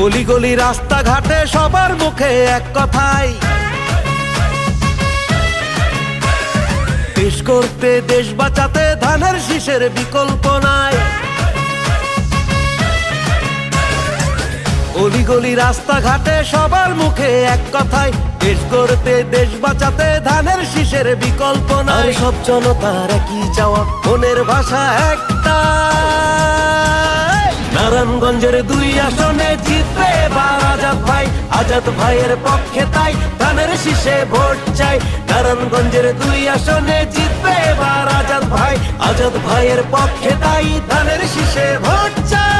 অলিগলি রাস্তাঘাটে সবার মুখে এক কথাই, দেশ করতে দেশ বাঁচাতে ধানের শীষের বিকল্প নাই। অলিগলি রাস্তাঘাটে সবার মুখে এক কথাই, দেশ করতে দেশ বাঁচাতে ধানের শীষের বিকল্প নাই। সব জনতার একই চাওয়া, মনের ভাষা একটা, নারায়ণগঞ্জের 2 আসনে জিতবে এবার আজাদ ভাই। আজাদ ভাইয়ের পক্ষে তাই ধানের শীষে ভোট চাই। নারায়ণগঞ্জের 2 আসনে জিতবে এবার আজাদ ভাই। আজাদ ভাইয়ের পক্ষে তাই ধানের শীষে ভোট চাই।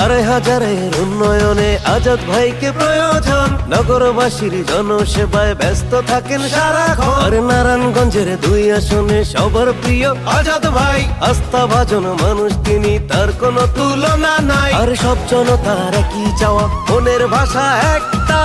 আড়াই হাজারের উন্নয়নে আজাদ ভাইকে প্রয়োজন, নগরবাসীর জনসেবায় ব্যস্ত থাকেন সারাক্ষণ। আর নারায়ণগঞ্জের 2 আসনে সবার প্রিয় আজাদ ভাই, আস্থাভাজন মানুষ তিনি, তার কোনো তুলনা নাই। আর সব জনতার একই চাওয়া, মনের ভাষা একটা,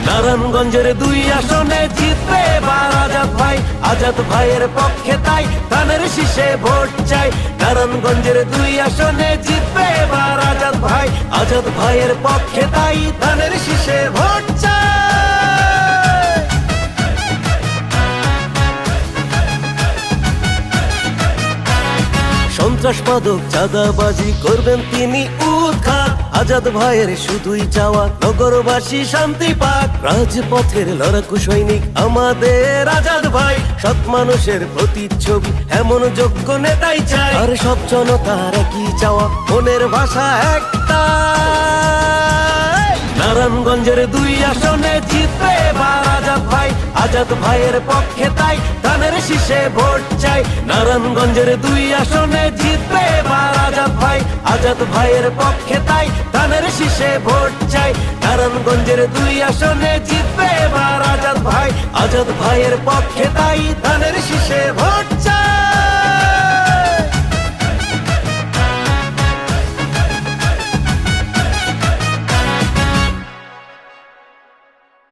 নারায়ণগঞ্জের 2 আসনে জিতবে এবার আজাদ ভাই। আজাদ ভাইয়ের পক্ষে তাই ধানের শীষে ভোট চাই। নারায়ণগঞ্জের 2 আসনে জিতবে এবার আজাদ ভাই। আজাদ ভাইয়ের পক্ষে তাই ধানের শীষে ভোট চাই। সন্ত্রাসবাদক চাঁদাবাজি করবেন তিনি উৎখাত। আজাদ ভাইয়ের শুধুই চাওয়া নগরবাসী শান্তি পাক। রাজপথের লড়াকু সৈনিক আমাদের আজাদ ভাই, সৎ মানুষের প্রতিচ্ছবি এমন যোগ্য নেতাই চাই। আর সব জনতার একই চাওয়া, মনের ভাষা একটা, নারায়ণগঞ্জের 2 আসনে জিতবে এবার আজাদ ভাই। আজাদ ভাইয়ের পক্ষে তাই ধানের শীষে ভোট চাই। নারায়ণগঞ্জের 2 আসনে জিতবে এবার আজাদ ভাই। আজাদ ভাইয়ের পক্ষে তাই ধানের শীষে ভোট চাই। নারায়ণগঞ্জের 2 আসনে জিতবে এবার আজাদ ভাই। আজাদ ভাইয়ের পক্ষে তাই ধানের শীষে ভোট